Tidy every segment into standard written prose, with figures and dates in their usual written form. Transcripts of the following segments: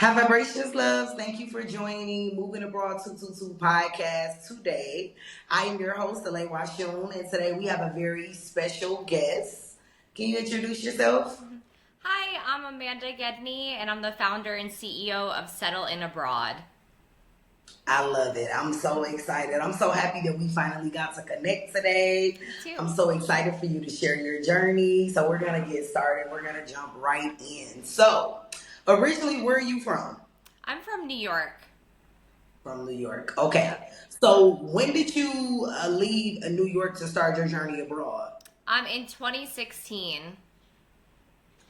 Hi, Vibrations Loves. Thank you for joining Moving Abroad 222 podcast today. I am your host, Alay Washun, and today we have a very special guest. Can you introduce yourself? Hi, I'm Amanda Gedney, and I'm the founder and CEO of Settleinabroad. I love it. I'm so excited. I'm so happy that we finally got to connect today. Me I'm too. so excited for you to share your journey. So we're going to get started. We're going to jump right in. So, originally, where are you from? I'm from New York. From New York. Okay. Yep. So when did you leave New York to start your journey abroad? I'm in 2016.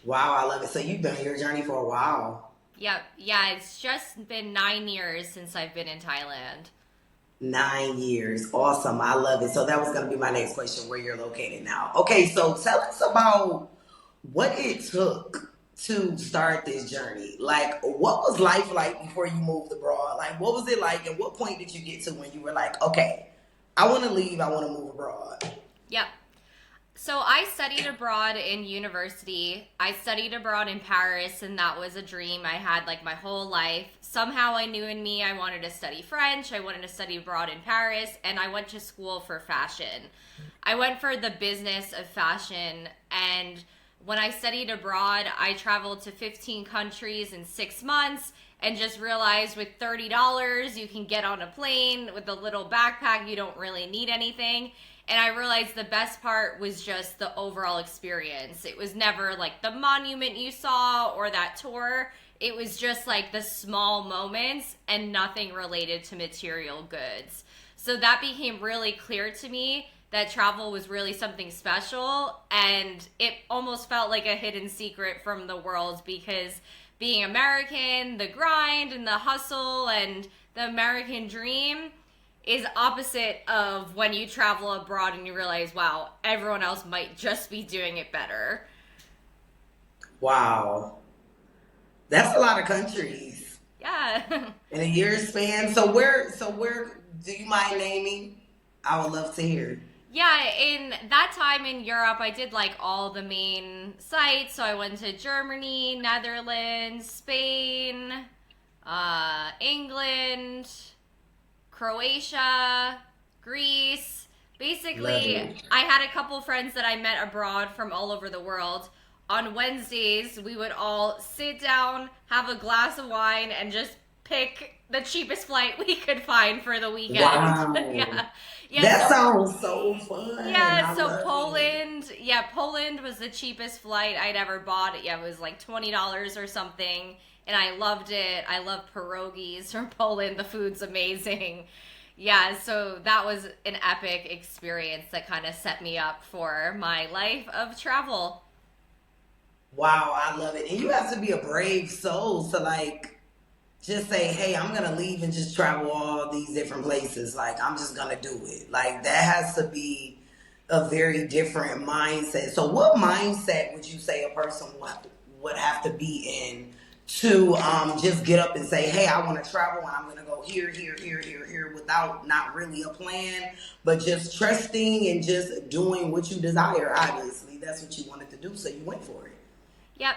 Wow, I love it. So you've been on your journey for a while. Yep. Yeah, it's just been 9 years since I've been in Thailand. 9 years. Awesome. I love it. So that was going to be my next question, where you're located now. Okay, so tell us about what it took to start this journey. Like, what was life like before you moved abroad? Like, what was it like? And what point did you get to when you were like, okay, I want to leave, I want to move abroad? Yep. So I studied abroad in university. I studied abroad in Paris, and that was a dream I had like my whole life. Somehow I knew in me I wanted to study French. I wanted to study abroad in Paris, and I went to school for fashion. I went for the business of fashion, and when I studied abroad, I traveled to 15 countries in 6 months and just realized with $30 you can get on a plane with a little backpack. You don't really need anything. And I realized the best part was just the overall experience. It was never like the monument you saw or that tour. It was just like the small moments and nothing related to material goods. So that became really clear to me that travel was really something special, and it almost felt like a hidden secret from the world because being American, the grind and the hustle and the American dream is opposite of when you travel abroad and you realize, wow, everyone else might just be doing it better. Wow. That's a lot of countries Yeah. in a year span. So where do you mind naming? I would love to hear. Yeah, in that time in Europe, I did like all the main sites. So I went to Germany, Netherlands, Spain, England, Croatia, Greece. Love Basically, it. I had a couple friends that I met abroad from all over the world. On Wednesdays, we would all sit down, have a glass of wine, and just pick the cheapest flight we could find for the weekend. Wow. Yeah. Yeah, That so sounds so fun. yeah, I so love it. Poland, yeah, Poland was the cheapest flight I'd ever bought. Yeah, it was like $20 or something, and I loved it. I love pierogies from Poland. The food's amazing. Yeah, so that was an epic experience that kind of set me up for my life of travel. Wow, I love it. And you have to be a brave soul to like just say, hey, I'm gonna leave and just travel all these different places. Like I'm just gonna do it. Like that has to be a very different mindset. So what mindset would you say a person would have to be in to just get up and say, hey, I want to travel and I'm gonna go here, here, here, here, here without not really a plan, but just trusting and just doing what you desire. Obviously, that's what you wanted to do, so you went for it. Yep.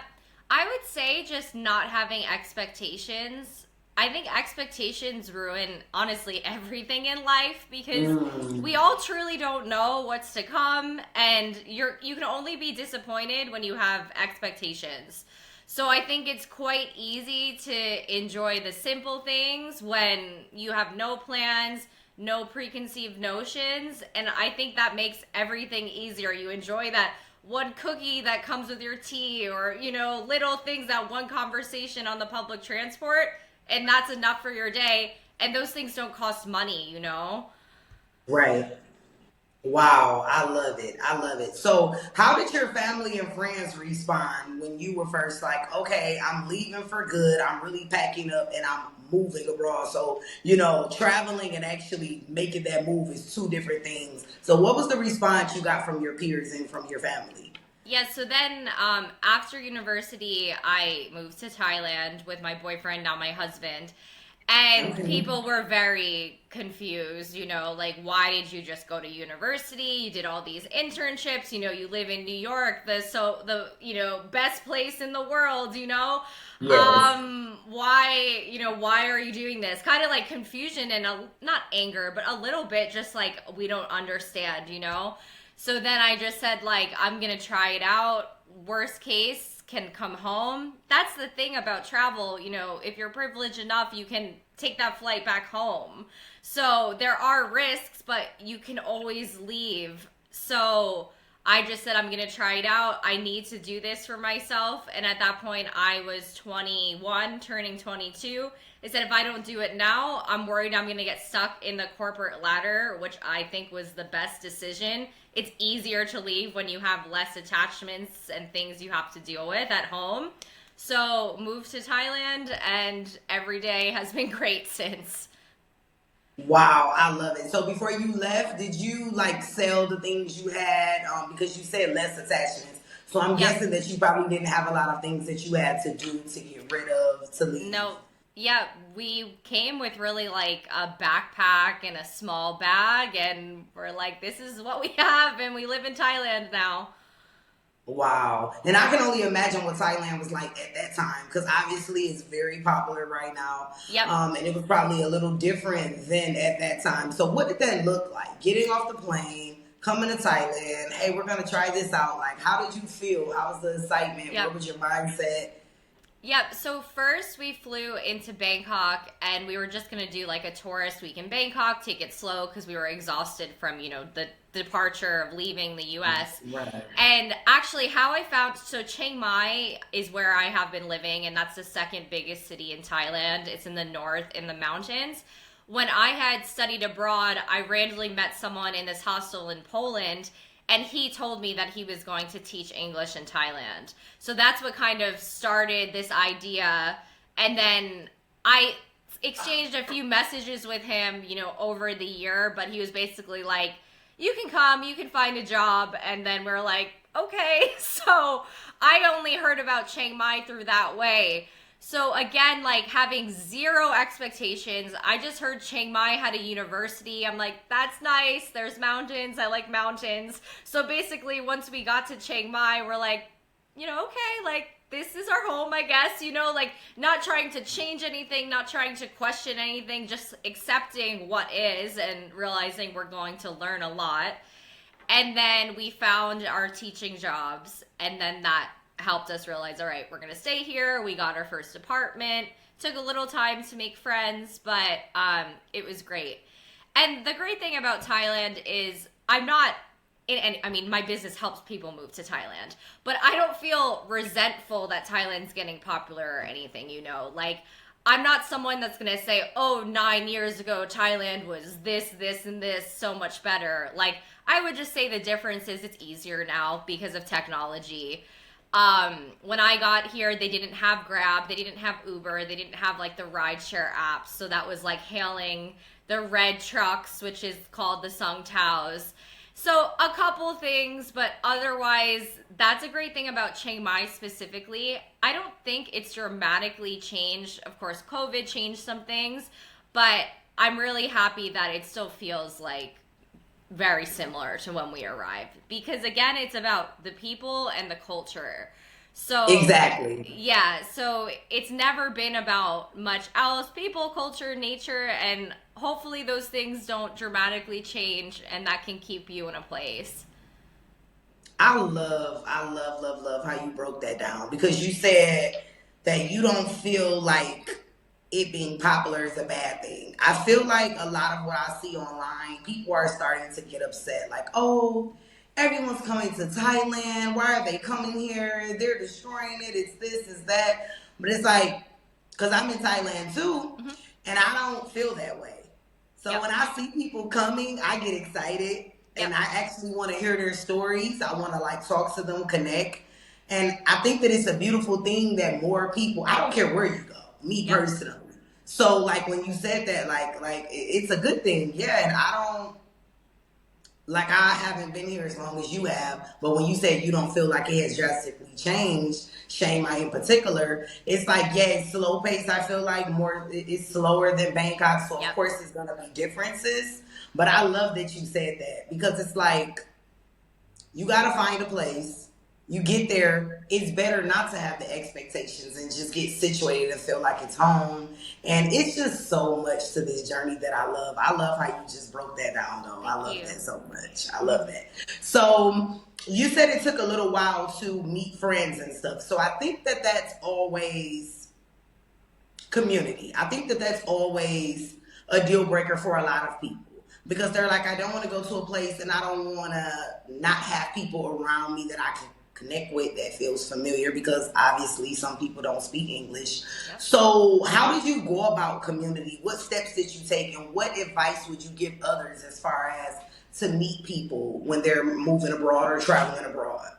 I would say just not having expectations. I think expectations ruin honestly everything in life because Mm, we all truly don't know what's to come, and you can only be disappointed when you have expectations. So I think it's quite easy to enjoy the simple things when you have no plans, no preconceived notions, and I think that makes everything easier. You enjoy that one cookie that comes with your tea, or little things, that one conversation on the public transport, and that's enough for your day, and those things don't cost money. right. Wow, I love it. I love it. So, how did your family and friends respond when you were first like, okay, I'm leaving for good. I'm really packing up and I'm moving abroad. So, traveling and actually making that move is two different things. So, what was the response you got from your peers and from your family? Yeah, so then after university, I moved to Thailand with my boyfriend, now my husband. And Okay. people were very confused, like, why did you just go to university? You did all these internships, you live in New York, the best place in the world. Yes. Why are you doing this? Kind of like confusion and not anger, but a little bit just like we don't understand. So then I just said, like, I'm gonna try it out. Worst case, can come home. That's the thing about travel. If you're privileged enough, you can take that flight back home. So there are risks, but you can always leave. So I just said, I'm going to try it out. I need to do this for myself. And at that point, I was 21, turning 22. I said, if I don't do it now, I'm worried I'm going to get stuck in the corporate ladder, which I think was the best decision. It's easier to leave when you have less attachments and things you have to deal with at home. So moved to Thailand, and every day has been great since. Wow, I love it. So before you left, did you like sell the things you had? Because you said less attachments. So I'm Yep. guessing that you probably didn't have a lot of things that you had to do to get rid of to leave. No. Yeah, we came with really like a backpack and a small bag, and we're like, this is what we have, and we live in Thailand now. Wow. And I can only imagine what Thailand was like at that time because obviously it's very popular right now. Yep. And it was probably a little different then at that time. So what did that look like? Getting off the plane, coming to Thailand, hey, we're going to try this out. Like, how did you feel? How was the excitement? Yep. What was your mindset? Yep. So first we flew into Bangkok, and we were just gonna do like a tourist week in Bangkok, take it slow because we were exhausted from the departure of leaving the U.S. Right. And actually, how I found Chiang Mai is where I have been living, and that's the second biggest city in Thailand. It's in the north, in the mountains. When I had studied abroad, I randomly met someone in this hostel in Poland, and he told me that he was going to teach English in Thailand. So that's what kind of started this idea. And then I exchanged a few messages with him, over the year, but he was basically like, you can come, you can find a job. And then we're like, okay. So I only heard about Chiang Mai through that way. So again, like having zero expectations. I just heard Chiang Mai had a university. I'm like, that's nice. There's mountains. I like mountains. So basically, once we got to Chiang Mai, we're like, okay, like this is our home, I guess, like not trying to change anything, not trying to question anything, just accepting what is and realizing we're going to learn a lot. And then we found our teaching jobs, and then that helped us realize, all right, we're going to stay here. We got our first apartment. Took a little time to make friends, but it was great. And the great thing about Thailand is I'm not in any, I mean, my business helps people move to Thailand, but I don't feel resentful that Thailand's getting popular or anything, like I'm not someone that's going to say, oh, 9 years ago, Thailand was this, and this so much better. Like, I would just say the difference is it's easier now because of technology. When I got here, they didn't have Grab, they didn't have Uber, they didn't have like the rideshare apps. So that was like hailing the red trucks, which is called the Sung Taos. So a couple things, but otherwise, that's a great thing about Chiang Mai specifically. I don't think it's dramatically changed. Of course, COVID changed some things, but I'm really happy that it still feels like very similar to when we arrived, because again, it's about the people and the culture. So Exactly. yeah, so it's never been about much else. People, culture, nature, and hopefully those things don't dramatically change, and that can keep you in a place. I love how you broke that down because you said that you don't feel like it being popular is a bad thing. I feel like a lot of what I see online, people are starting to get upset. Like, oh, everyone's coming to Thailand. Why are they coming here? They're destroying it. It's this, it's that. But it's like, because I'm in Thailand too, Hmm. and I don't feel that way. So Yep. when I see people coming, I get excited Yep. and I actually want to hear their stories. I want to like talk to them, connect. And I think that it's a beautiful thing that more people, I don't care where you go, me Yep. personally. So like when you said that, it's a good thing. Yeah. And I haven't been here as long as you have, but when you said you don't feel like it has drastically changed, Chiang Mai in particular, it's like, yeah, it's slow pace. I feel like it's slower than Bangkok. So, of Yep. course, there's going to be differences. But I love that you said that because it's like, you got to find a place. You get there, it's better not to have the expectations and just get situated and feel like it's home. And it's just so much to this journey that I love. I love how you just broke that down, though. I love that so much. I love that. So you said it took a little while to meet friends and stuff. So I think that that's always community. I think that that's always a deal breaker for a lot of people. Because they're like, I don't want to go to a place and I don't want to not have people around me that I can connect with that feels familiar, because obviously some people don't speak English. Yep. So how did you go about community? What steps did you take, and what advice would you give others as far as to meet people when they're moving abroad or traveling abroad?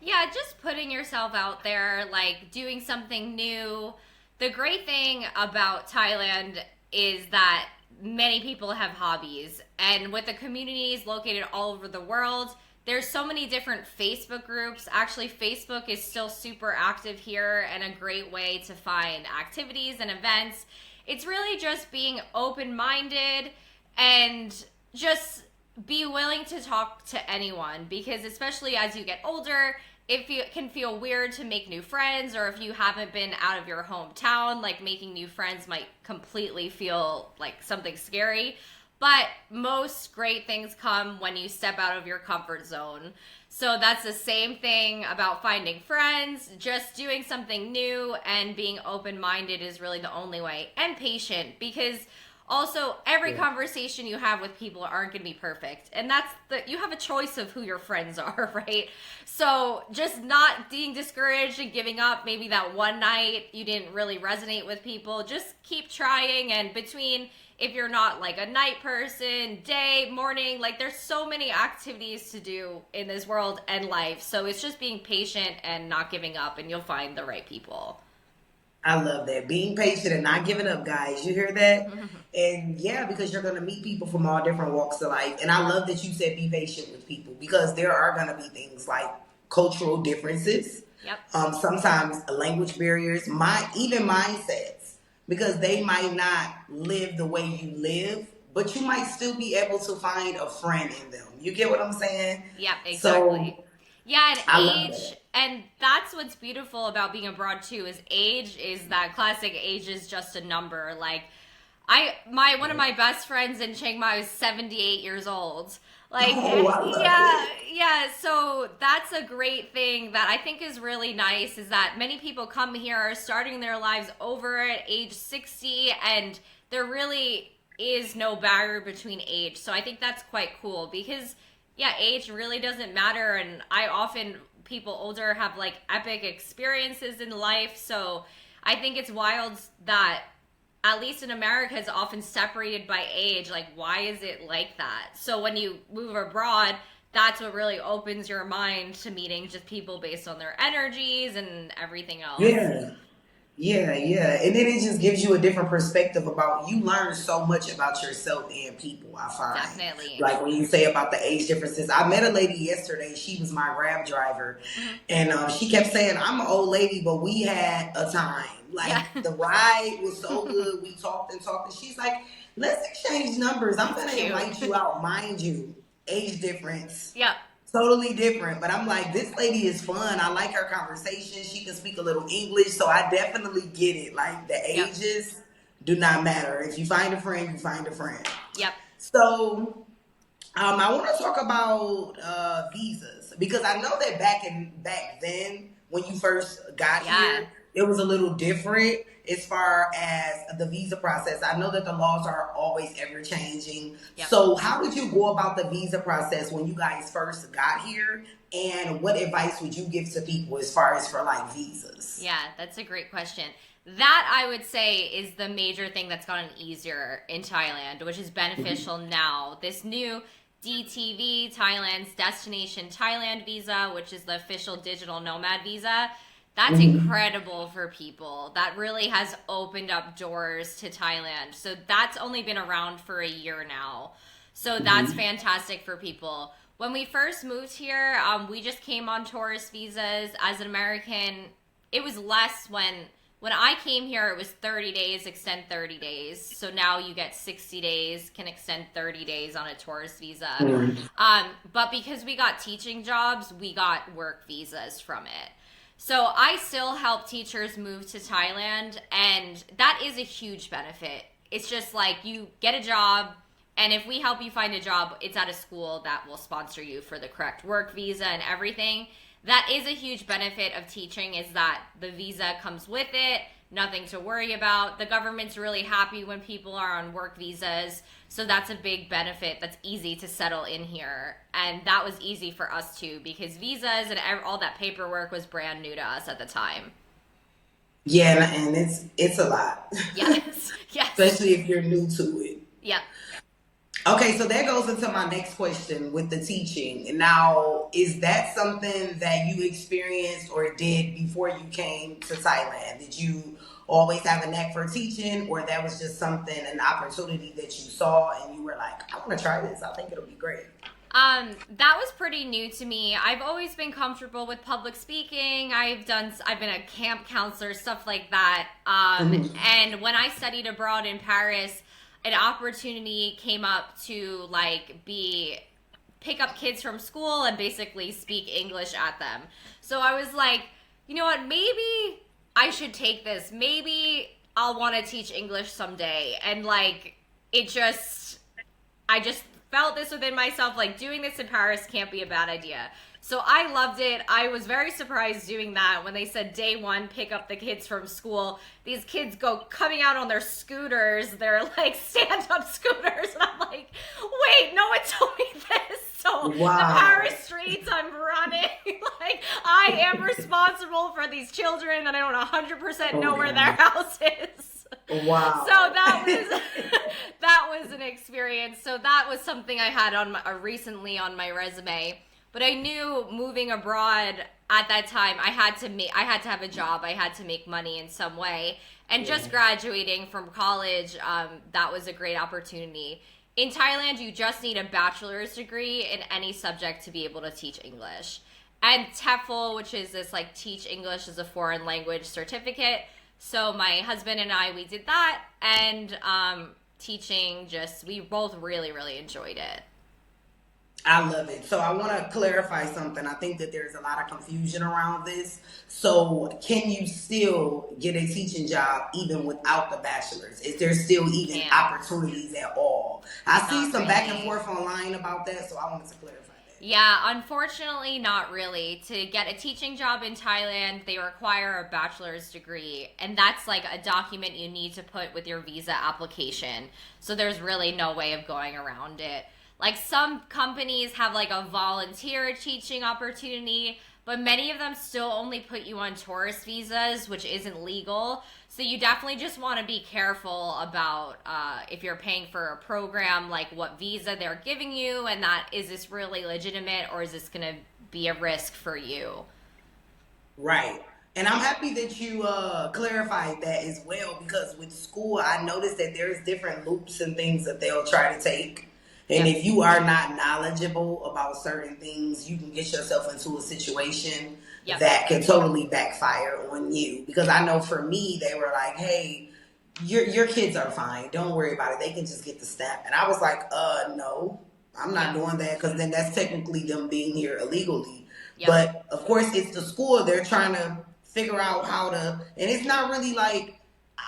Yeah, just putting yourself out there, like doing something new. The great thing about Thailand is that many people have hobbies, and with the communities located all over the world, there's so many different Facebook groups. Actually, Facebook is still super active here and a great way to find activities and events. It's really just being open-minded and just be willing to talk to anyone, because especially as you get older, it can feel weird to make new friends, or if you haven't been out of your hometown, like making new friends might completely feel like something scary. But most great things come when you step out of your comfort zone. So that's the same thing about finding friends. Just doing something new and being open-minded is really the only way. And patient, because also every conversation you have with people aren't going to be perfect. And you have a choice of who your friends are, right? So just not being discouraged and giving up. Maybe that one night you didn't really resonate with people. Just keep trying. And if you're not like a night person, day, morning, like there's so many activities to do in this world and life. So it's just being patient and not giving up, and you'll find the right people. I love that. Being patient and not giving up, guys. You hear that? And yeah, because you're going to meet people from all different walks of life. And I love that you said be patient with people, because there are going to be things like cultural differences. Yep. Sometimes language barriers, even mindsets. Because they might not live the way you live, but you might still be able to find a friend in them. You get what I'm saying? Yeah, exactly. So, yeah, and age, and that's what's beautiful about being abroad too, is age is that classic age is just a number. Like, one of my best friends in Chiang Mai is 78 years old. Like, yeah. So that's a great thing that I think is really nice, is that many people come here are starting their lives over at age 60, and there really is no barrier between age. So I think that's quite cool, because yeah, age really doesn't matter. And people older have like epic experiences in life. So I think it's wild that at least in America, it's often separated by age. Like, why is it like that? So when you move abroad, that's what really opens your mind to meeting just people based on their energies and everything else. Yeah. And then it just gives you a different perspective you learn so much about yourself and people, I find. Definitely. Like when you say about the age differences. I met a lady yesterday. She was my Grab driver. And she kept saying, I'm an old lady, but we had a time. The ride was so good. We talked and she's like, let's exchange numbers. I'm going to invite you out. Mind you, age difference. Yep. Totally different. But I'm like, this lady is fun. I like her conversation. She can speak a little English. So I definitely get it. Like, the ages do not matter. If you find a friend, you find a friend. Yep. So I want to talk about visas, because I know that back then when you first got here, it was a little different as far as the visa process. I know that the laws are always ever changing. Yep. So how did you go about the visa process when you guys first got here? And what advice would you give to people as far as for like visas? Yeah, that's a great question. That, I would say, is the major thing that's gotten easier in Thailand, which is beneficial now. This new DTV, Thailand's Destination Thailand visa, which is the official digital nomad visa, that's incredible for people. That really has opened up doors to Thailand. So that's only been around for a year now. So that's fantastic for people. When we first moved here, we just came on tourist visas. As an American, it was less when I came here. It was 30 days, extend 30 days. So now you get 60 days, can extend 30 days on a tourist visa. But because we got teaching jobs, we got work visas from it. So I still help teachers move to Thailand, and that is a huge benefit. It's just like you get a job, and if we help you find a job, it's at a school that will sponsor you for the correct work visa and everything. That is a huge benefit of teaching, is that the visa comes with it, nothing to worry about. The government's really happy when people are on work visas, so that's a big benefit. That's easy to settle in here, and that was easy for us too, because visas and all that paperwork was brand new to us at the time. Yeah, and it's a lot. Yes, yes. Especially if you're new to it. Yep. Okay, so that goes into my next question with the teaching. Now, is that something that you experienced or did before you came to Thailand? Did you always have a knack for teaching, or that was just something, an opportunity that you saw and you were like, I want to try this. I think it'll be great. That was pretty new to me. I've always been comfortable with public speaking. I've been a camp counselor, stuff like that. And when I studied abroad in Paris, an opportunity came up to pick up kids from school and basically speak English at them. So I was like, you know what, maybe I should take this. Maybe I'll want to teach English someday. And I just felt this within myself, like doing this in Paris can't be a bad idea. So I loved it. I was very surprised doing that when they said day one, pick up the kids from school. These kids go coming out on their scooters. They're like stand-up scooters. And I'm like, wait, no one told me this. So the Paris streets, I'm running. I am responsible for these children and I don't 100% know where their house is. Wow. So that was an experience. So that was something I had recently on my resume. But I knew moving abroad at that time, I had to have a job. I had to make money in some way. And just graduating from college, that was a great opportunity. In Thailand, you just need a bachelor's degree in any subject to be able to teach English. And TEFL, which is this teach English as a foreign language certificate. So my husband and I, we did that. And teaching, we both really, really enjoyed it. I love it. So I want to clarify something. I think that there's a lot of confusion around this. So can you still get a teaching job even without the bachelor's? Is there still even opportunities at all? I see some back and forth online about that, so I wanted to clarify that. Yeah, unfortunately, not really. To get a teaching job in Thailand, they require a bachelor's degree, and that's a document you need to put with your visa application. So there's really no way of going around it. Some companies have a volunteer teaching opportunity, but many of them still only put you on tourist visas, which isn't legal. So you definitely just want to be careful about if you're paying for a program, what visa they're giving you, and is this really legitimate or is this going to be a risk for you? Right. And I'm happy that you clarified that as well, because with school, I noticed that there's different loops and things that they'll try to take. And if you are not knowledgeable about certain things, you can get yourself into a situation that can totally backfire on you. Because I know for me, they were like, hey, your kids are fine. Don't worry about it. They can just get the stamp. And I was like, no, I'm not doing that, because then that's technically them being here illegally. But of course, it's the school. They're trying to figure out how to, and it's not really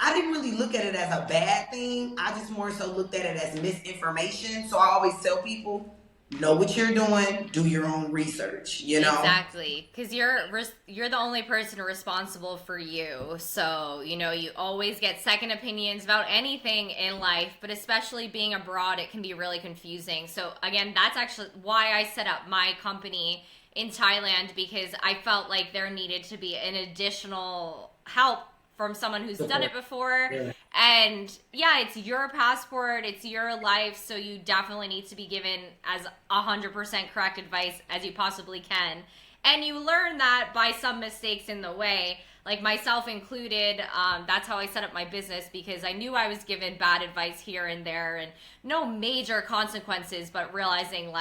I didn't really look at it as a bad thing. I just more so looked at it as misinformation. So I always tell people, know what you're doing, do your own research, Exactly. Because you're the only person responsible for you. So, you always get second opinions about anything in life, but especially being abroad, it can be really confusing. So again, that's actually why I set up my company in Thailand, because I felt like there needed to be an additional help from someone who's done it before. And it's your passport, it's your life, so you definitely need to be given as 100% correct advice as you possibly can. And you learn that by some mistakes in the way, myself included. That's how I set up my business, because I knew I was given bad advice here and there, and no major consequences, but realizing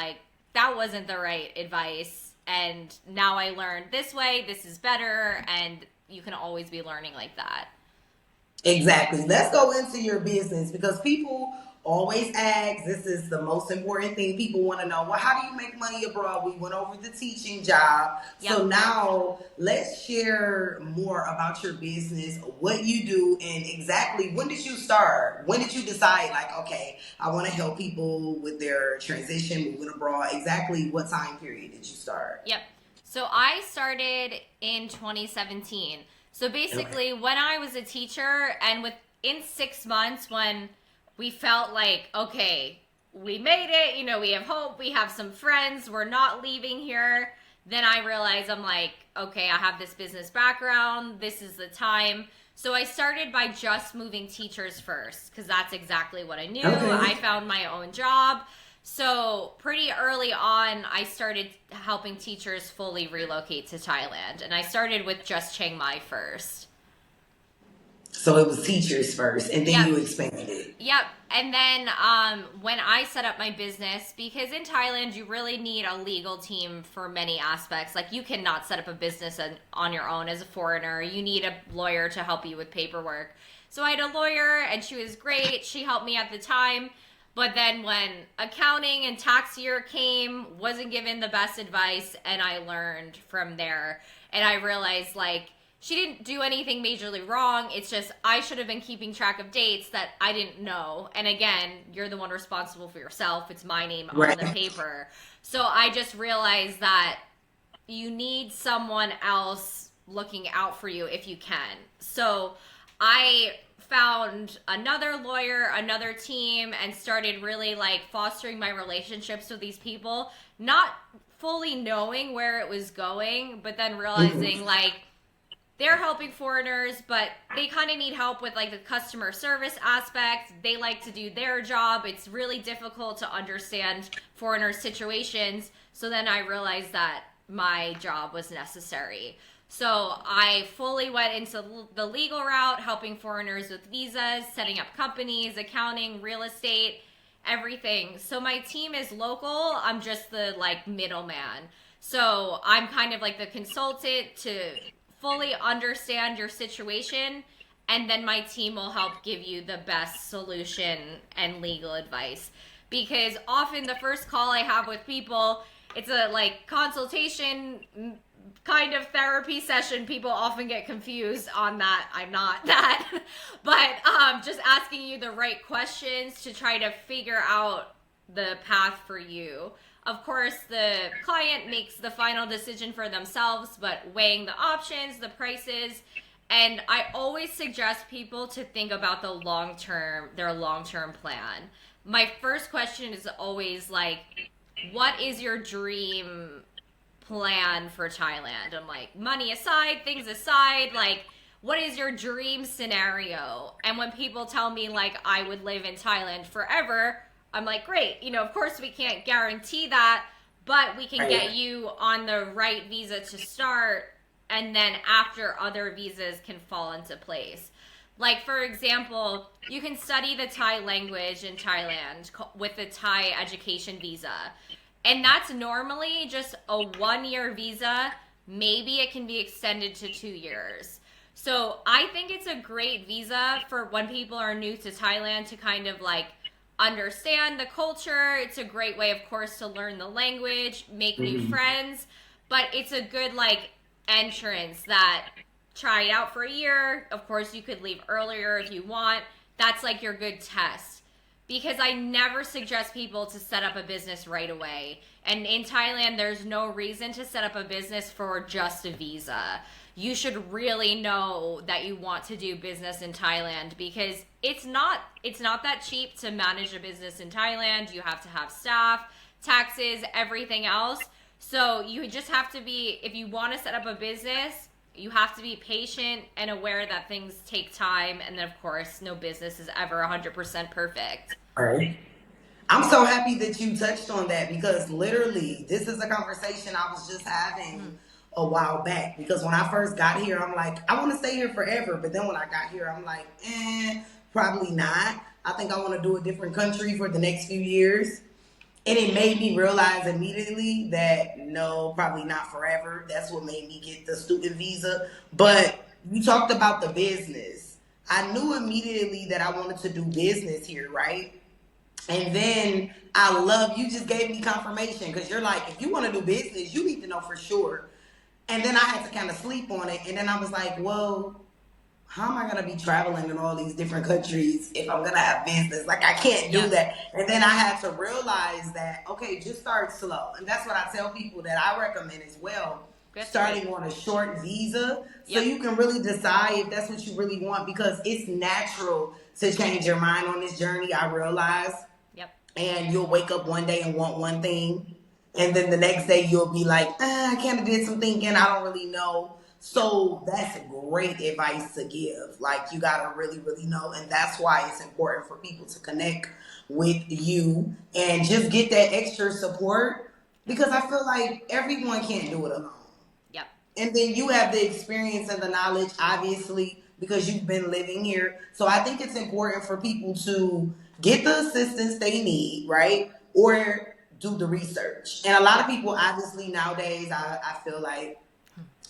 that wasn't the right advice. And now I learned this way, this is better. And you can always be learning like that. Exactly. Let's go into your business because people always ask. This is the most important thing. People want to know, well, how do you make money abroad? We went over the teaching job. Yep. So now let's share more about your business, what you do, and exactly when did you start? When did you decide, like, okay, I want to help people with their transition, moving abroad? Exactly what time period did you start? Yep. So I started in 2017. So basically, when I was a teacher, and within 6 months, when we felt like, okay, we made it, you know, we have hope, we have some friends, we're not leaving here, then I realized I'm like, okay, I have this business background, this is the time. So I started by just moving teachers first, because that's exactly what I knew. Okay. I found my own job. So pretty early on, I started helping teachers fully relocate to Thailand. And I started with just Chiang Mai first. So it was teachers first, and then Yep. you expanded. Yep. And then when I set up my business, because in Thailand, you really need a legal team for many aspects. Like, you cannot set up a business on your own as a foreigner. You need a lawyer to help you with paperwork. So I had a lawyer, and she was great. She helped me at the time. But then when accounting and tax year came, wasn't given the best advice, and I learned from there. And I realized, like, she didn't do anything majorly wrong. It's just I should have been keeping track of dates that I didn't know. And again, you're the one responsible for yourself. It's my name Right. on the paper. So I just realized that you need someone else looking out for you if you can. So I found another lawyer, another team, and started really like fostering my relationships with these people, not fully knowing where it was going, but then realizing like they're helping foreigners, but they kind of need help with like the customer service aspect. They like to do their job. It's really difficult to understand foreigner situations. So then I realized that my job was necessary. So I fully went into the legal route, helping foreigners with visas, setting up companies, accounting, real estate, everything. So my team is local. I'm just the like middleman. So I'm kind of like the consultant to fully understand your situation, and then my team will help give you the best solution and legal advice. Because often the first call I have with people, it's a like consultation kind of therapy session. People often get confused on that. I'm not that. But just asking you the right questions to try to figure out the path for you. Of course, the client makes the final decision for themselves, but weighing the options, the prices, and I always suggest people to think about their long-term plan. My first question is always like, what is your dream plan for Thailand? I'm like, money aside, things aside, like, what is your dream scenario? And when people tell me like I would live in Thailand forever, I'm like, great. You know, of course we can't guarantee that, but we can get you on the right visa to start, and then after other visas can fall into place. Like, for example, you can study the Thai language in Thailand with the Thai education visa. And that's normally just a 1-year visa. Maybe it can be extended to 2 years. So I think it's a great visa for when people are new to Thailand to kind of like understand the culture. It's a great way, of course, to learn the language, make new friends. But it's a good like entrance that try it out for a year. Of course, you could leave earlier if you want. That's like your good test. Because I never suggest people to set up a business right away. And in Thailand, there's no reason to set up a business for just a visa. You should really know that you want to do business in Thailand, because it's not that cheap to manage a business in Thailand. You have to have staff, taxes, everything else. So you just have to be, if you want to set up a business, you have to be patient and aware that things take time. And then, of course, no business is ever 100% perfect. All right. I'm so happy that you touched on that, because literally this is a conversation I was just having a while back. Because when I first got here, I'm like, I want to stay here forever. But then when I got here, I'm like, probably not. I think I want to do a different country for the next few years. And it made me realize immediately that no, probably not forever. That's what made me get the student visa. But you talked about the business. I knew immediately that I wanted to do business here, right? And then you just gave me confirmation because you're like, if you want to do business, you need to know for sure. And then I had to kind of sleep on it. And then I was like, well, how am I going to be traveling in all these different countries if I'm going to have business? Like, I can't do that. And then I had to realize that, okay, just start slow. And that's what I tell people that I recommend as well. Starting on a short visa so you can really decide if that's what you really want, because it's natural to change your mind on this journey, I realize. And you'll wake up one day and want one thing, and then the next day you'll be like, I kind of did some thinking, I don't really know. So that's great advice to give. Like, you gotta really, really know. And that's why it's important for people to connect with you and just get that extra support, because I feel like everyone can't do it alone. And then you have the experience and the knowledge, obviously, because you've been living here. So I think it's important for people to get the assistance they need, right? Or do the research. And a lot of people, obviously, nowadays, I feel like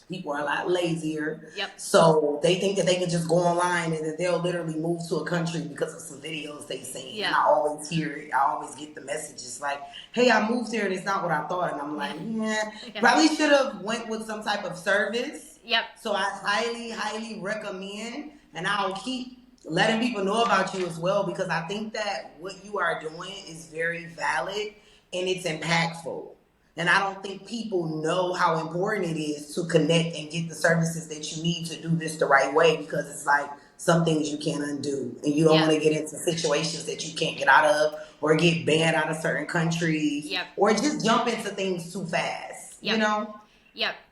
people are a lot lazier. So they think that they can just go online and that they'll literally move to a country because of some videos they seen. And I always hear it. I always get the messages like, hey, I moved here and it's not what I thought. And I'm like, probably should have went with some type of service. So I highly, highly recommend, and I'll keep letting people know about you as well, because I think that what you are doing is very valid and it's impactful. And I don't think people know how important it is to connect and get the services that you need to do this the right way, because it's like some things you can't undo. And you don't want to get into situations that you can't get out of, or get banned out of certain countries, or just jump into things too fast, you know?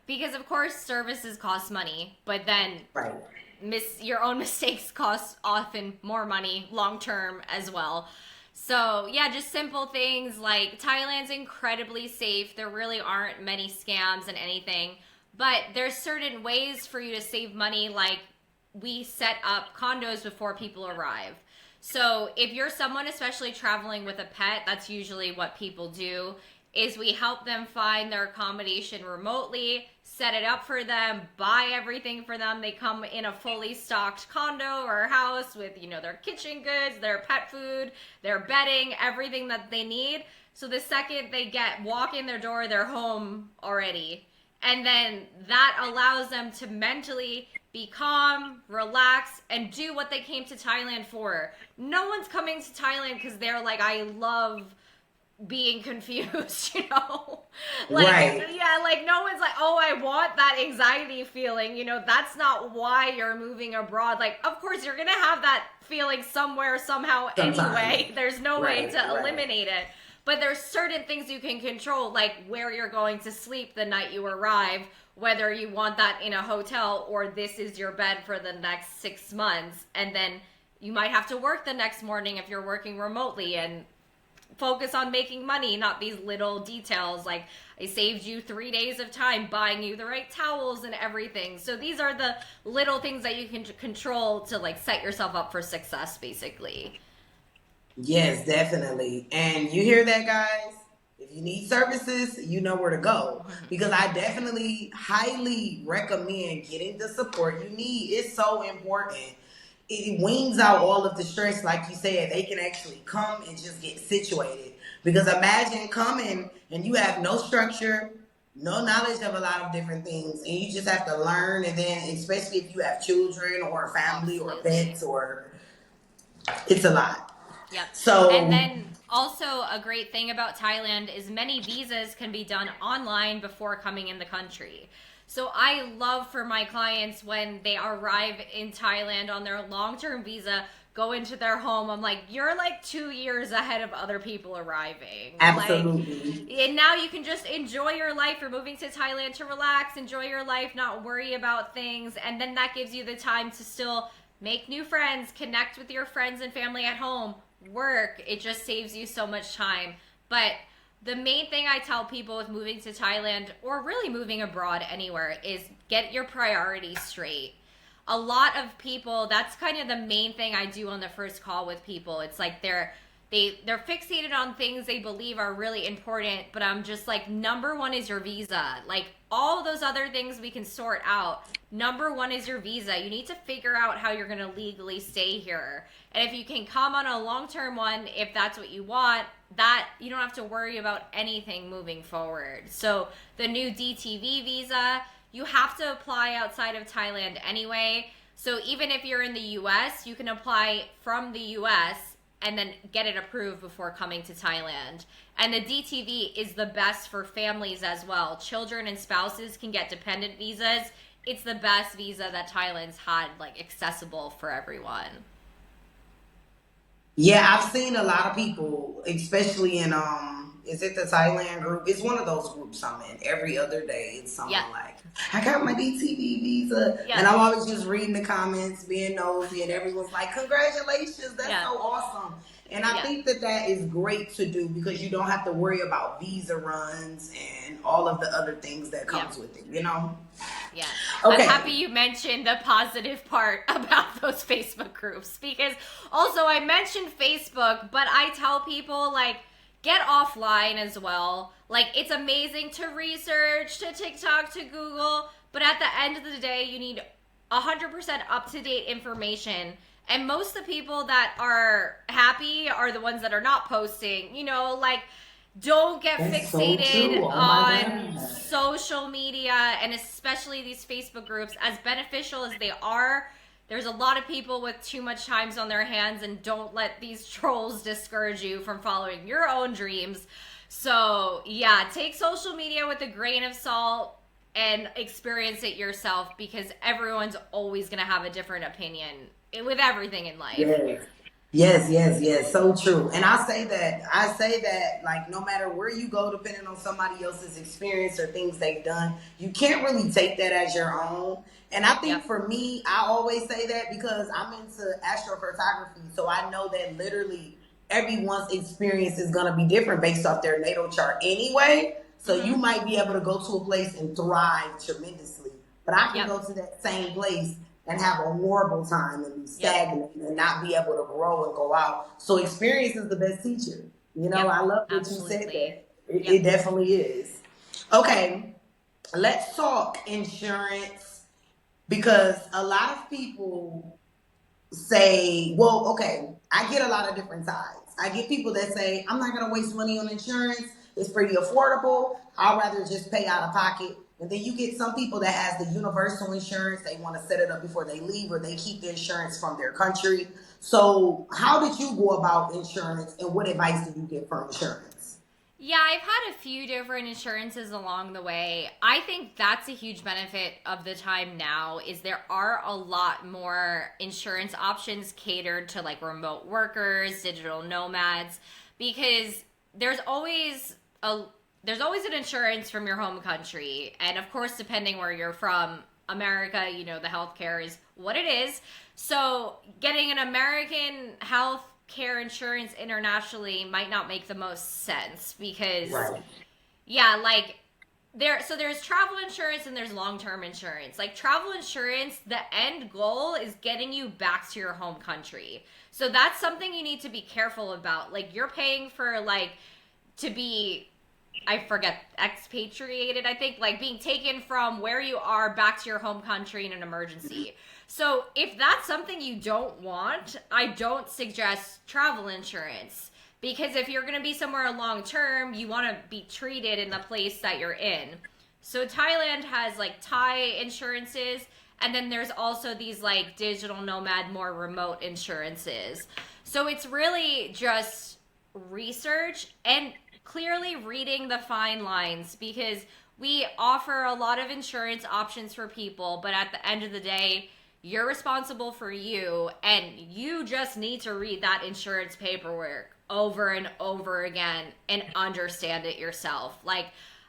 Because, of course, services cost money, but then your own mistakes cost often more money long term as well. So, just simple things like Thailand's incredibly safe. There really aren't many scams and anything. But there's certain ways for you to save money, like we set up condos before people arrive. So if you're someone, especially traveling with a pet, that's usually what people do, is we help them find their accommodation remotely, set it up for them, buy everything for them. They come in a fully stocked condo or house with, their kitchen goods, their pet food, their bedding, everything that they need. So the second they walk in their door, they're home already. And then that allows them to mentally be calm, relax, and do what they came to Thailand for. No one's coming to Thailand because they're like, I love being confused, like no one's like, oh, I want that anxiety feeling, that's not why you're moving abroad. Like, of course you're gonna have that feeling somewhere, somehow, anyway. There's no way to eliminate it, but there's certain things you can control, like where you're going to sleep the night you arrive, whether you want that in a hotel or this is your bed for the next 6 months. And then you might have to work the next morning if you're working remotely, and focus on making money, not these little details like I saved you 3 days of time buying you the right towels and everything. So these are the little things that you can control to like set yourself up for success, basically. Yes, definitely. And you hear that, guys? If you need services, you know where to go, because I definitely highly recommend getting the support you need. It's so important. It weans out all of the stress. Like you said, they can actually come and just get situated. Because imagine coming and you have no structure, no knowledge of a lot of different things, and you just have to learn. And then, especially if you have children or a family or pets, it's a lot. So, and then also a great thing about Thailand is many visas can be done online before coming in the country. So I love for my clients when they arrive in Thailand on their long-term visa, go into their home, I'm like, you're like 2 years ahead of other people arriving. Absolutely. And now you can just enjoy your life. You're moving to Thailand to relax, enjoy your life, not worry about things. And then that gives you the time to still make new friends, connect with your friends and family at home, work. It just saves you so much time. But the main thing I tell people with moving to Thailand, or really moving abroad anywhere, is get your priorities straight. A lot of people, that's kind of the main thing I do on the first call with people. It's like they're they're fixated on things they believe are really important, but I'm just like, number one is your visa. Like, all those other things we can sort out. Number one is your visa. You need to figure out how you're going to legally stay here. And if you can come on a long-term one, if that's what you want, that you don't have to worry about anything moving forward. So the new DTV visa, you have to apply outside of Thailand anyway. So even if you're in the US, you can apply from the US and then get it approved before coming to Thailand. And the DTV is the best for families as well. Children and spouses can get dependent visas. It's the best visa that Thailand's had, like, accessible for everyone. Yeah, I've seen a lot of people, especially in is it the Thailand group? It's one of those groups I'm in. Every other day, it's something like, I got my DTV visa, and I'm always just reading the comments, being nosy, and everyone's like, "Congratulations, that's so awesome!" And I think that is great to do because you don't have to worry about visa runs and all of the other things that comes with it. You know. Yeah. Okay. I'm happy you mentioned the positive part about those Facebook groups, because also I mentioned Facebook, but I tell people, like, get offline as well. Like, it's amazing to research, to TikTok, to Google, but at the end of the day, you need 100% up-to-date information. And most of the people that are happy are the ones that are not posting, you know, like, don't get fixated on social media, and especially these Facebook groups. As beneficial as they are, there's a lot of people with too much time on their hands, and don't let these trolls discourage you from following your own dreams. So yeah, take social media with a grain of salt and experience it yourself, because everyone's always going to have a different opinion with everything in life. Yes. So true. And I say that, like, no matter where you go, depending on somebody else's experience or things they've done, you can't really take that as your own. And I think for me, I always say that because I'm into astrocartography. So I know that literally everyone's experience is going to be different based off their natal chart anyway. So you might be able to go to a place and thrive tremendously, but I can go to that same place and have a horrible time and be stagnant and not be able to grow and go out. So experience is the best teacher. You know, I love that you said that. It definitely is. Okay, let's talk insurance, because a lot of people say, well, okay, I get a lot of different sides. I get people that say, I'm not going to waste money on insurance. It's pretty affordable. I'd rather just pay out of pocket. And then you get some people that has the universal insurance. They want to set it up before they leave, or they keep the insurance from their country. So how did you go about insurance, and what advice did you get for insurance? Yeah, I've had a few different insurances along the way. I think that's a huge benefit of the time now, is there are a lot more insurance options catered to, like, remote workers, digital nomads, because there's always an insurance from your home country. And of course, depending where you're from, America, you know, the healthcare is what it is. So getting an American health care insurance internationally might not make the most sense, because there's travel insurance and there's long-term insurance. Like, travel insurance, the end goal is getting you back to your home country. So that's something you need to be careful about. Like, you're paying for, like, to be, I forget, expatriated, I think, like being taken from where you are back to your home country in an emergency. So if that's something you don't want, I don't suggest travel insurance, because if you're going to be somewhere long term, you want to be treated in the place that you're in. So Thailand has, like, Thai insurances, and then there's also these, like, digital nomad, more remote insurances. So it's really just research and clearly reading the fine lines, because we offer a lot of insurance options for people, but at the end of the day, you're responsible for you, and you just need to read that insurance paperwork over and over again and understand it yourself. Like,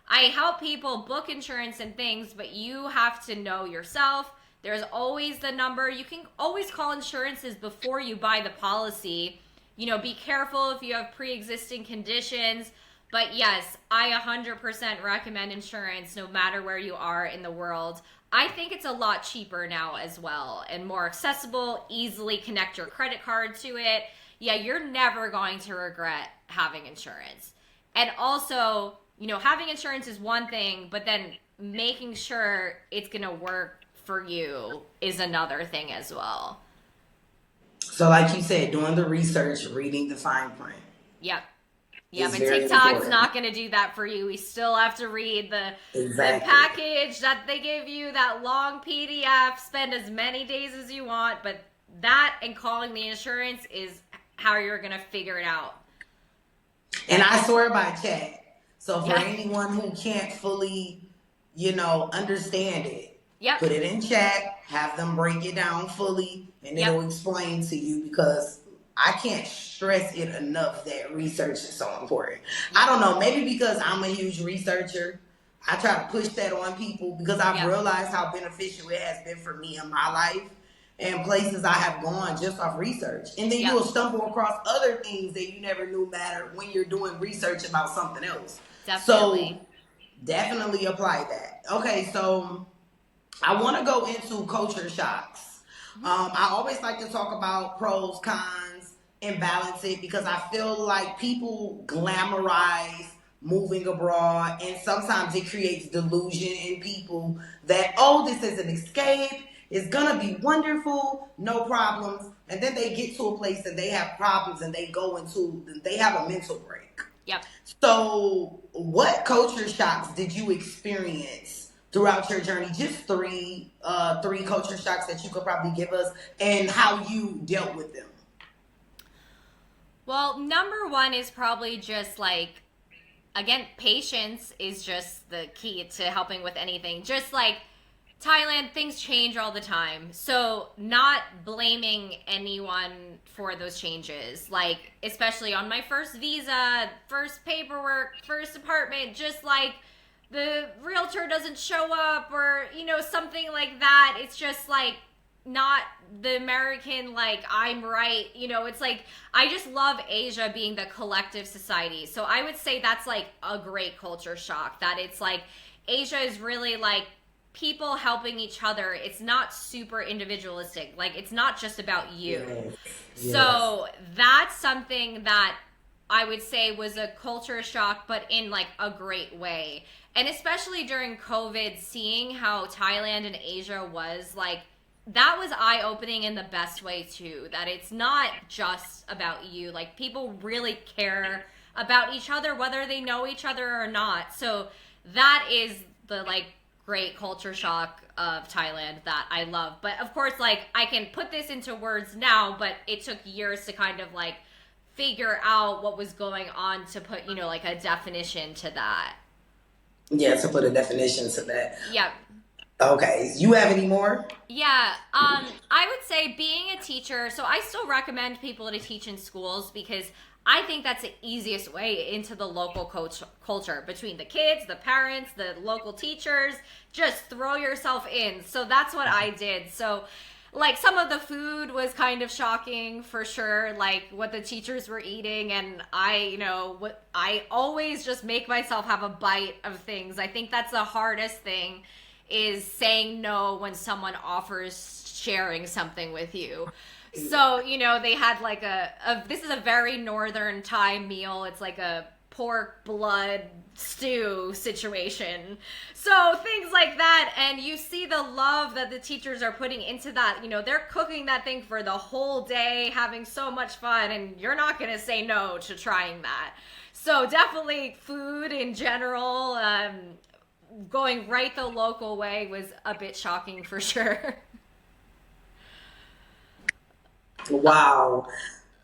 I help people book insurance and things, but you have to know yourself. There's always the number. You can always call insurances before you buy the policy. You know, be careful if you have pre-existing conditions. But yes, I 100% recommend insurance no matter where you are in the world. I think it's a lot cheaper now as well, and more accessible. Easily connect your credit card to it. yeah, you're never going to regret having insurance. And also, having insurance is one thing, but then making sure it's going to work for you is another thing as well. So, like you said, doing the research, reading the fine print. Yep. Yeah, but Very TikTok's important. not going to do that for you. We still have to read the package that they give you, that long PDF, spend as many days as you want, but that and calling the insurance is how you're going to figure it out. And I swear by chat. So for anyone who can't fully, understand it, put it in chat, have them break it down fully, and it'll explain to you, because I can't stress it enough that research is so important. I don't know, maybe because I'm a huge researcher, I try to push that on people, because I've realized how beneficial it has been for me in my life and places I have gone just off research. And then you'll stumble across other things that you never knew mattered when you're doing research about something else. Definitely. So definitely apply that. Okay, so I want to go into culture shocks. I always like to talk about pros, cons, and balance it, because I feel like people glamorize moving abroad, and sometimes it creates delusion in people that, oh, this is an escape, it's gonna be wonderful, no problems, and then they get to a place and they have problems, and they have a mental break. Yep. So what culture shocks did you experience throughout your journey? Just three culture shocks that you could probably give us, and how you dealt with them. Well, number one is probably just like, again, patience is just the key to helping with anything. Just like Thailand, things change all the time. So not blaming anyone for those changes. Like, especially on my first visa, first paperwork, first apartment, just like the realtor doesn't show up, or, something like that. It's just like not the American, like, I'm right. It's like, I just love Asia being the collective society. So I would say that's like a great culture shock, that it's like Asia is really like people helping each other. It's not super individualistic. Like, it's not just about you. Yes. So that's something that I would say was a culture shock, but in like a great way. And especially during COVID, seeing how Thailand and Asia was like, that was eye-opening in the best way too, that it's not just about you. Like, people really care about each other, whether they know each other or not. So that is the like great culture shock of Thailand that I love. But of course, like, I can put this into words now, but it took years to kind of like figure out what was going on to put, like a definition to that. Yeah, to put a definition to that. Yep. Okay, you have any more? Yeah, I would say being a teacher, so I still recommend people to teach in schools, because I think that's the easiest way into the local culture, between the kids, the parents, the local teachers. Just throw yourself in. So that's what I did. So like, some of the food was kind of shocking for sure, like what the teachers were eating, and I always just make myself have a bite of things. I think that's the hardest thing, is saying no when someone offers sharing something with you. So, they had like this is a very northern Thai meal. It's like a pork blood stew situation. So things like that. And you see the love that the teachers are putting into that. They're cooking that thing for the whole day, having so much fun, and you're not going to say no to trying that. So definitely food in general, going right the local way was a bit shocking for sure. Wow.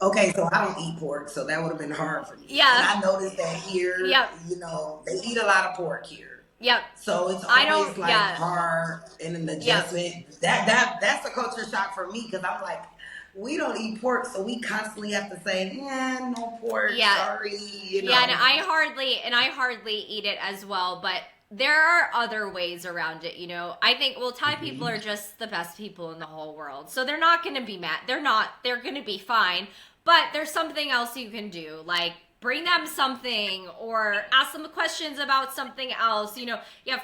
Okay, so I don't eat pork, so that would have been hard for me. Yeah. And I noticed that here, they eat a lot of pork here. Yep. So it's always hard and an adjustment. Yep. That's a culture shock for me, because I'm like, we don't eat pork, so we constantly have to say, no pork, sorry. Yeah, and I hardly eat it as well, but there are other ways around it, I think, Thai people are just the best people in the whole world. So they're not going to be mad. They're going to be fine. But there's something else you can do, like bring them something or ask them questions about something else.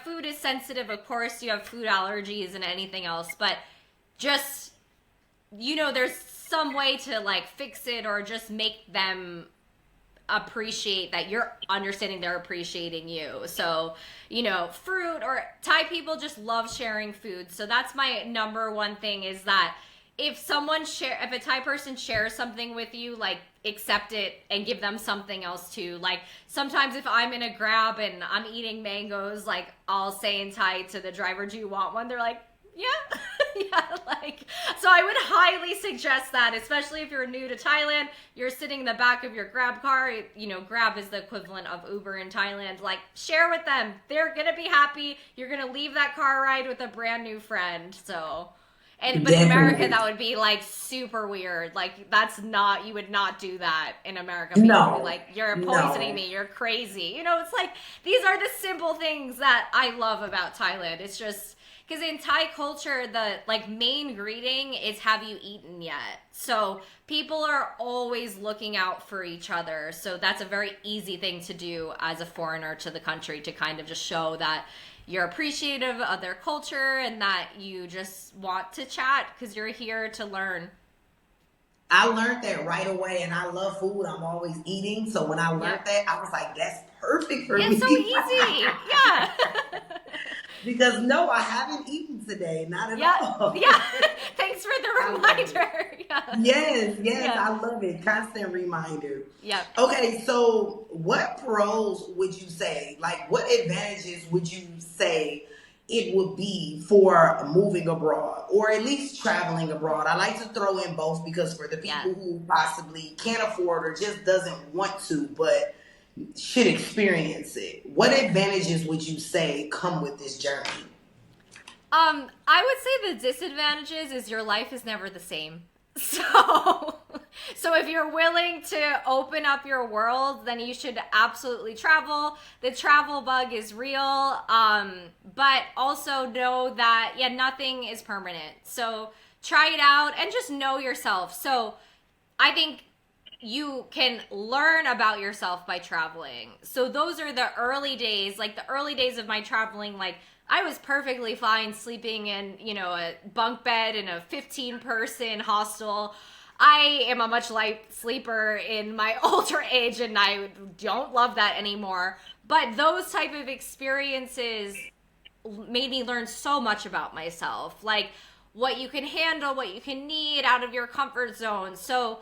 Food is sensitive. Of course, you have food allergies and anything else. But just, there's some way to like fix it or just make them appreciate that you're understanding they're appreciating you. So, you know, fruit, or Thai people just love sharing food. So that's my number one thing, is that if a Thai person shares something with you, like accept it and give them something else too. Like sometimes if I'm in a Grab and I'm eating mangoes, like I'll say in Thai to the driver, "Do you want one?" They're like, "Yeah." Yeah, like, so I would highly suggest that, especially if you're new to Thailand, you're sitting in the back of your Grab car, you know, Grab is the equivalent of Uber in Thailand, like, share with them. They're gonna be happy. You're gonna leave that car ride with a brand new friend, so... But in America, that would be like super weird. Like, you would not do that in America. People would be like, "You're poisoning me. You're crazy." You know, it's like, these are the simple things that I love about Thailand. It's just, because in Thai culture, the like main greeting is, "Have you eaten yet?" So people are always looking out for each other. So that's a very easy thing to do as a foreigner to the country, to kind of just show that you're appreciative of their culture and that you just want to chat because you're here to learn. I learned that right away, and I love food. I'm always eating. So when I learned that, I was like, that's perfect for me. It's so easy. Yeah. Because no, I haven't eaten today. Not at all. Yeah. Thanks for the reminder. Yeah. Yes, yeah. I love it. Constant reminder. Yeah. Okay, so what pros would you say? Like, what advantages would you say it would be for moving abroad, or at least traveling abroad? I like to throw in both, because for the people who possibly can't afford or just doesn't want to, but should experience it, what advantages would you say come with this journey? I would say the disadvantages is your life is never the same. So if you're willing to open up your world, then you should absolutely travel. The travel bug is real, but also know that, nothing is permanent. So try it out and just know yourself. So I think you can learn about yourself by traveling. So those are the early days, like the early days of my traveling, like I was perfectly fine sleeping in, a bunk bed in a 15-person hostel. I am a much light sleeper in my older age, and I don't love that anymore. But those type of experiences made me learn so much about myself, like what you can handle, what you can need out of your comfort zone. So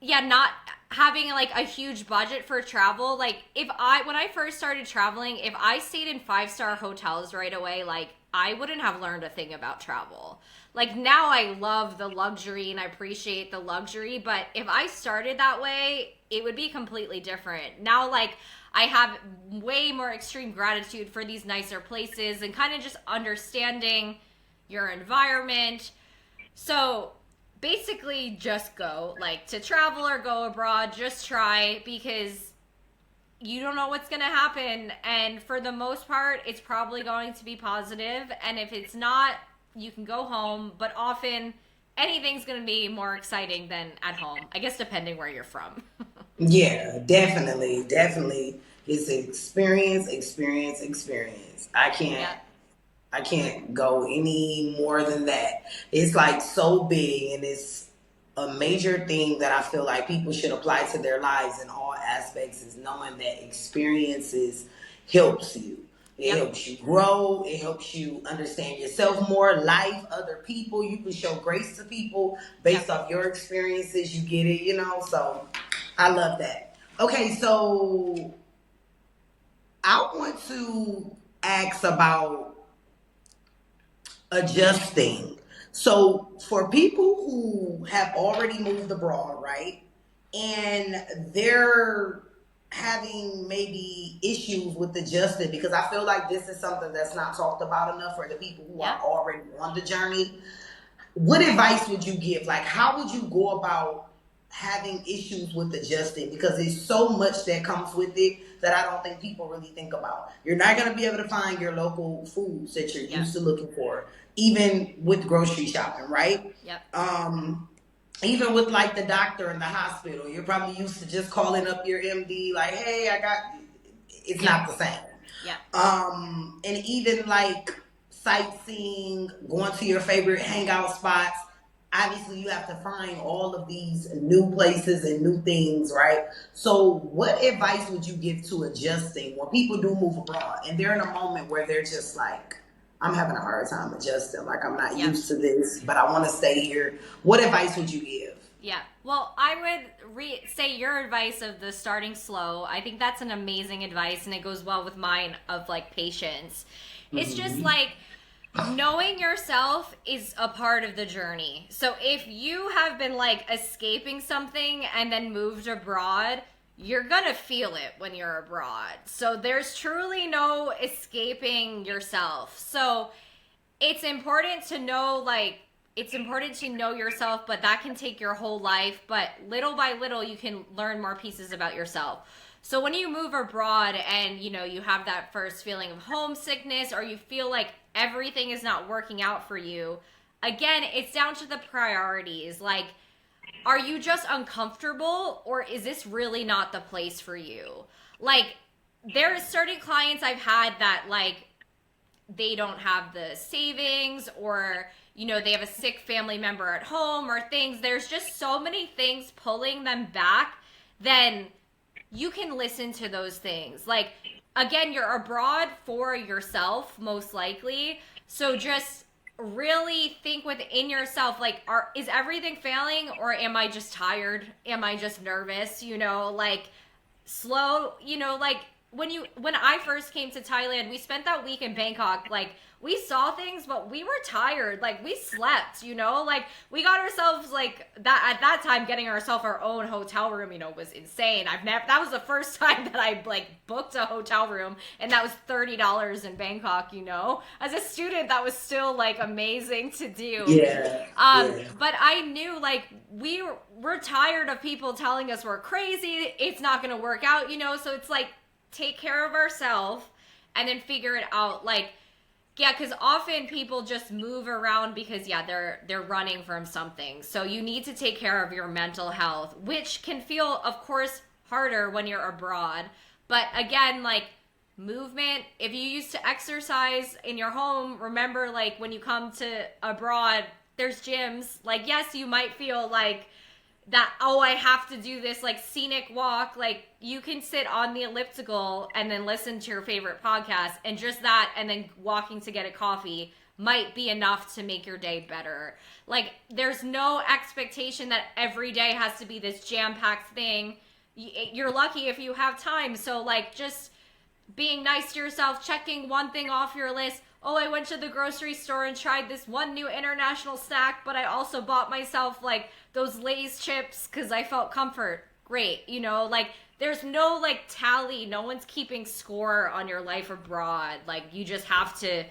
not having like a huge budget for travel. Like when I first started traveling, if I stayed in 5-star hotels right away, like I wouldn't have learned a thing about travel. Like now I love the luxury and I appreciate the luxury, but if I started that way, it would be completely different. Now, like I have way more extreme gratitude for these nicer places and kind of just understanding your environment. So basically just go, like, to travel or go abroad, just try, because you don't know what's going to happen. And for the most part, it's probably going to be positive. And if it's not, you can go home. But often, anything's going to be more exciting than at home, I guess, depending where you're from. Yeah, definitely. It's experience. I can't go any more than that. It's like so big, and it's a major thing that I feel like people should apply to their lives in all aspects, is knowing that experiences helps you. It helps you grow. It helps you understand yourself more, life, other people. You can show grace to people based off your experiences. You get it, so I love that. Okay, so I want to ask about adjusting. So for people who have already moved abroad, right, and they're having maybe issues with adjusting, because I feel like this is something that's not talked about enough for the people who are already on the journey. What advice would you give? Like, how would you go about having issues with adjusting? Because there's so much that comes with it that I don't think people really think about. You're not going to be able to find your local foods that you're used to looking for, even with grocery shopping, right? Even with like the doctor in the hospital, you're probably used to just calling up your MD like, hey, it's not the same. And even like sightseeing, going to your favorite hangout spots, obviously you have to find all of these new places and new things, right? So what advice would you give to adjusting when people do move abroad and they're in a moment where they're just like, I'm having a hard time adjusting, like I'm not Yep. used to this, but I want to stay here. What advice would you give? Yeah. Well, I would say your advice of the starting slow. I think that's an amazing advice, and it goes well with mine of like patience. It's just Mm-hmm. like knowing yourself is a part of the journey. So if you have been like escaping something and then moved abroad, you're gonna feel it when you're abroad. So there's truly no escaping yourself. So it's important to know it's important to know yourself, but that can take your whole life. But little by little, you can learn more pieces about yourself. So when you move abroad and you have that first feeling of homesickness, or you feel like everything is not working out for you, again, it's down to the priorities. Like, are you just uncomfortable, or is this really not the place for you? Like, there are certain clients I've had that like they don't have the savings, or they have a sick family member at home or things. There's just so many things pulling them back. Then you can listen to those things. Like, again, you're abroad for yourself most likely, so just really think within yourself, like, is everything failing, or am I just tired? Am I just nervous? Like, slow, like when I first came to Thailand, we spent that week in Bangkok. Like, we saw things, but we were tired. Like, we slept, like we got ourselves like that at that time. Getting ourselves our own hotel room, was insane. That was the first time that I like booked a hotel room, and that was $30 in Bangkok. As a student, that was still like amazing to do. Yeah, yeah. But I knew like we're tired of people telling us we're crazy. It's not gonna work out, So it's like, take care of ourselves and then figure it out. Like, yeah, because often people just move around because they're running from something. So you need to take care of your mental health, which can feel, of course, harder when you're abroad. But again, like, movement, if you used to exercise in your home, remember, like, when you come to abroad, there's gyms. Like, yes, you might feel like that, oh, I have to do this like scenic walk. Like, you can sit on the elliptical and then listen to your favorite podcast, and just that, and then walking to get a coffee might be enough to make your day better. Like, there's no expectation that every day has to be this jam-packed thing. You're lucky if you have time. So like, just being nice to yourself, checking one thing off your list. Oh, I went to the grocery store and tried this one new international snack, but I also bought myself like those Lay's chips because I felt comfort. Great. Like, there's no like tally. No one's keeping score on your life abroad. Like, you just have to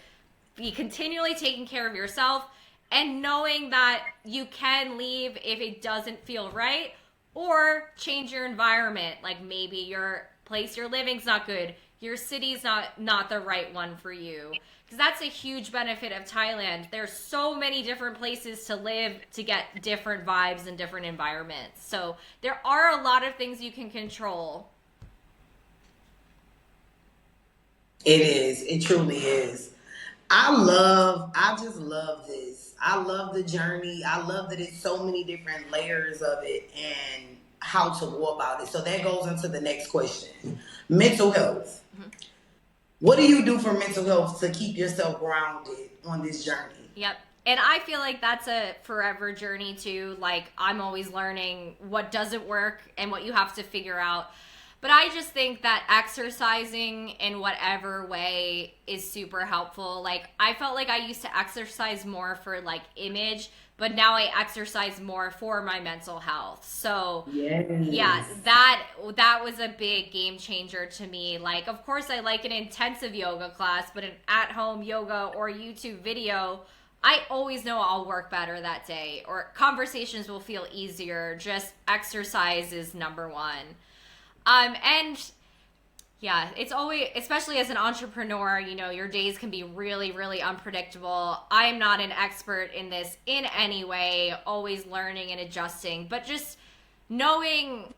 be continually taking care of yourself and knowing that you can leave if it doesn't feel right, or change your environment. Like, maybe your place you're living's not good. Your city's not the right one for you. Because that's a huge benefit of Thailand. There's so many different places to live to get different vibes and different environments. So there are a lot of things you can control. It is. It truly is. I just love this. I love the journey. I love that it's so many different layers of it and how to go about it. So that goes into the next question. Mental health. Mm-hmm. What do you do for mental health to keep yourself grounded on this journey? Yep. And I feel like that's a forever journey too. Like, I'm always learning what doesn't work and what you have to figure out. But I just think that exercising in whatever way is super helpful. Like, I felt like I used to exercise more for like image, but now I exercise more for my mental health. So Yes. yeah, that was a big game changer to me. Like, of course I like an intensive yoga class, but an at-home yoga or YouTube video, I always know I'll work better that day, or conversations will feel easier. Just exercise is number one. And yeah, it's always, especially as an entrepreneur, your days can be really, really unpredictable. I'm not an expert in this in any way, always learning and adjusting, but just knowing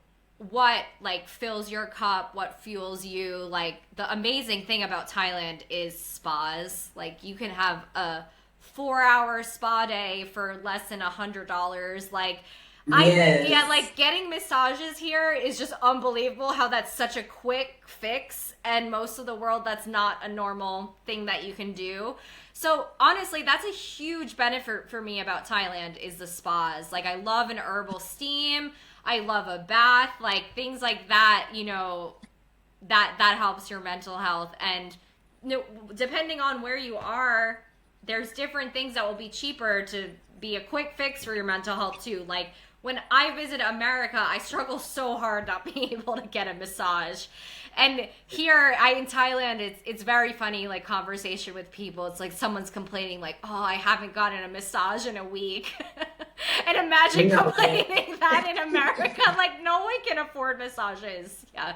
what like fills your cup, what fuels you. Like, the amazing thing about Thailand is spas. Like, you can have a 4-hour spa day for less than $100. Like, Yes. like getting massages here is just unbelievable how that's such a quick fix, and most of the world that's not a normal thing that you can do. So honestly, that's a huge benefit for me about Thailand is the spas. Like, I love an herbal steam. I love a bath, like things like that, that helps your mental health. And depending on where you are, there's different things that will be cheaper to be a quick fix for your mental health too. Like, when I visit America, I struggle so hard not being able to get a massage. And here, in Thailand, it's very funny, like, conversation with people. It's like someone's complaining, like, oh, I haven't gotten a massage in a week. And imagine complaining that in America. Like, no one can afford massages. Yeah.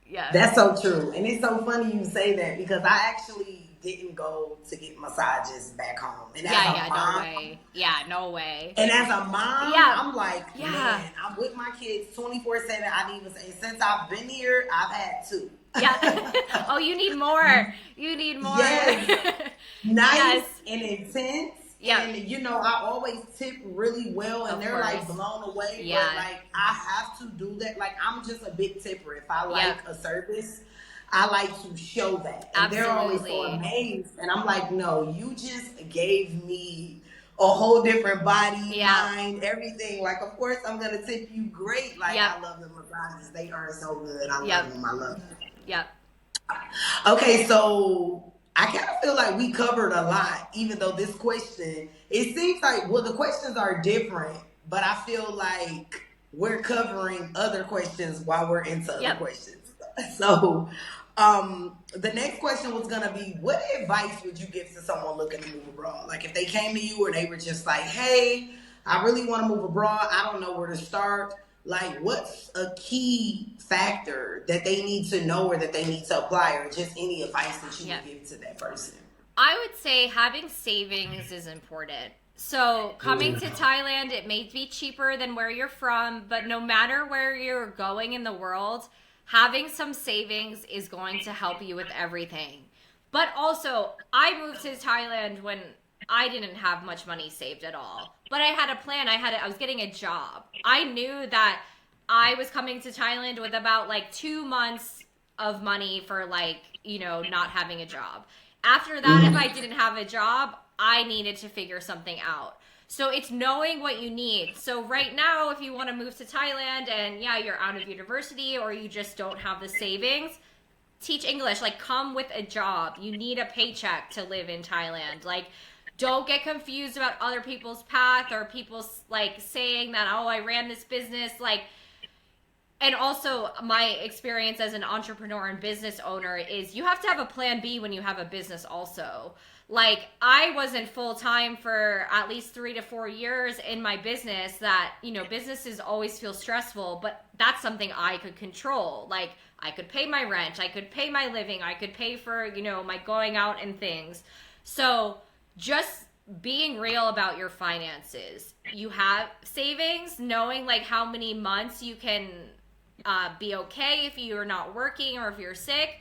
Yeah. That's so true. And it's so funny you say that, because I actually didn't go to get massages back home. And as a mom, no way. Yeah, no way. And as a mom, I'm like, man, I'm with my kids 24/7. I didn't even say, since I've been here, I've had 2. Yeah. Oh, you need more. You need more. Yes. Nice and intense. Yeah. And I always tip really well, and Of they're course. like blown away. Yeah. But like, I have to do that. Like, I'm just a big tipper. If I like a service, I like to show that. And they're always so amazed. And I'm like, no, you just gave me a whole different body, mind, everything. Like, of course, I'm going to tip you great. Like, I love the massages. They are so good. I love them. I love them. Yeah. Okay, so I kind of feel like we covered a lot, even though this question, it seems like, well, the questions are different, but I feel like we're covering other questions while we're into other questions. So, the next question was going to be, what advice would you give to someone looking to move abroad? Like, if they came to you or they were just like, hey, I really want to move abroad, I don't know where to start. Like, what's a key factor that they need to know or that they need to apply, or just any advice that you would give to that person? I would say having savings is important. So coming to Thailand, it may be cheaper than where you're from, but no matter where you're going in the world, having some savings is going to help you with everything. But also, I moved to Thailand when I didn't have much money saved at all. But I had a plan. I was getting a job. I knew that I was coming to Thailand with about like 2 months of money for not having a job. After that, if I didn't have a job, I needed to figure something out. So it's knowing what you need. So right now, if you want to move to Thailand and you're out of university or you just don't have the savings, teach English. Like, come with a job. You need a paycheck to live in Thailand. Like, don't get confused about other people's path or people like saying that, oh, I ran this business. Like, and also my experience as an entrepreneur and business owner is you have to have a plan B when you have a business also. Like, I wasn't full time for at least 3 to 4 years in my business. That, businesses always feel stressful, but that's something I could control. Like, I could pay my rent, I could pay my living, I could pay for, my going out and things. So just being real about your finances. You have savings, knowing like how many months you can be okay if you're not working or if you're sick,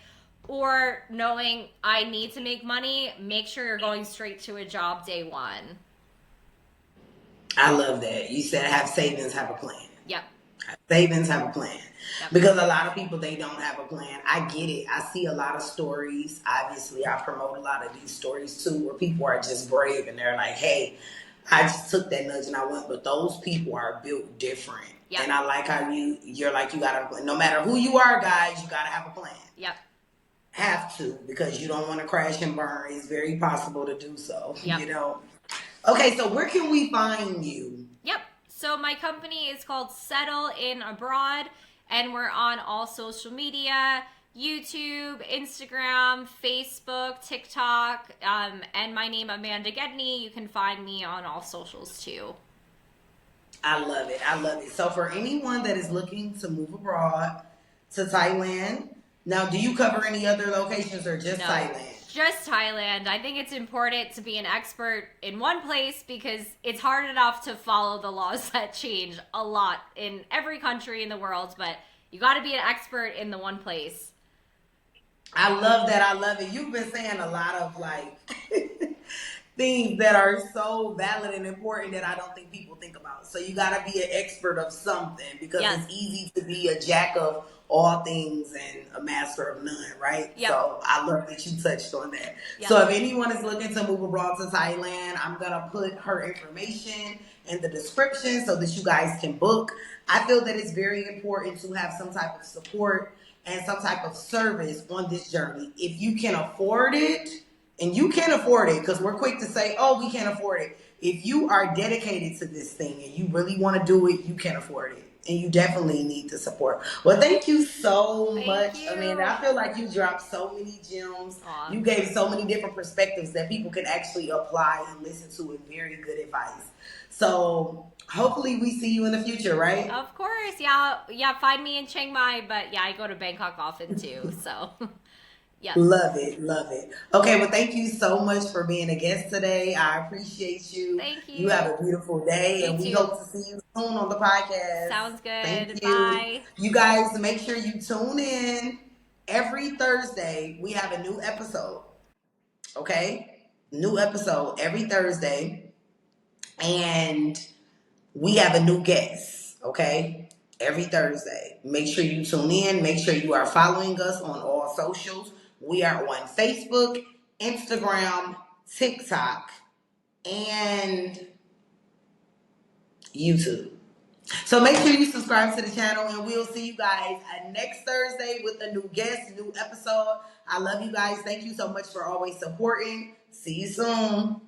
or knowing I need to make money, make sure you're going straight to a job day one. I love that. You said have savings, have a plan. Yep. Savings, have a plan. Yep. Because a lot of people, they don't have a plan. I get it. I see a lot of stories. Obviously, I promote a lot of these stories too, where people are just brave and they're like, hey, I just took that nudge and I went. But those people are built different. Yep. And I like how you're like, you got to have a plan. No matter who you are, guys, you got to have a plan. Yep. Have to, because you don't want to crash and burn. It's very possible to do so. Yep. Okay, so where can we find you? Yep. So my company is called Settleinabroad, and we're on all social media, YouTube, Instagram, Facebook, TikTok, and my name, Amanda Gedney. You can find me on all socials too. I love it. I love it. So for anyone that is looking to move abroad to Thailand, now, do you cover any other locations or just Thailand? Just Thailand. I think it's important to be an expert in one place because it's hard enough to follow the laws that change a lot in every country in the world, but you got to be an expert in the one place. I love that. I love it. You've been saying a lot of like things that are so valid and important that I don't think people think about. So you got to be an expert of something, because Yes. it's easy to be a jack of all things and a master of none, right? Yep. So I love that you touched on that. Yep. So if anyone is looking to move abroad to Thailand, I'm going to put her information in the description so that you guys can book. I feel that it's very important to have some type of support and some type of service on this journey. If you can afford it, and you can afford it, because we're quick to say, oh, we can't afford it. If you are dedicated to this thing and you really want to do it, you can afford it. And you definitely need the support. Well, thank you so much, Amanda. I feel like you dropped so many gems. Aww. You gave so many different perspectives that people can actually apply and listen to, and very good advice. So hopefully we see you in the future, right? Of course. Yeah. Find me in Chiang Mai, but yeah, I go to Bangkok often too. So. Yeah. Love it. Okay, well, thank you so much for being a guest today. I appreciate you. Thank you. You have a beautiful day, You and we too. hope to see you soon on the podcast. Sounds good. Thank you. Bye. You guys, make sure you tune in. Every Thursday, we have a new episode. Okay? New episode every Thursday. And we have a new guest. Okay? Every Thursday. Make sure you tune in. Make sure you are following us on all socials. We are on Facebook, Instagram, TikTok, and YouTube. So make sure you subscribe to the channel, and we'll see you guys next Thursday with a new guest, new episode. I love you guys. Thank you so much for always supporting. See you soon.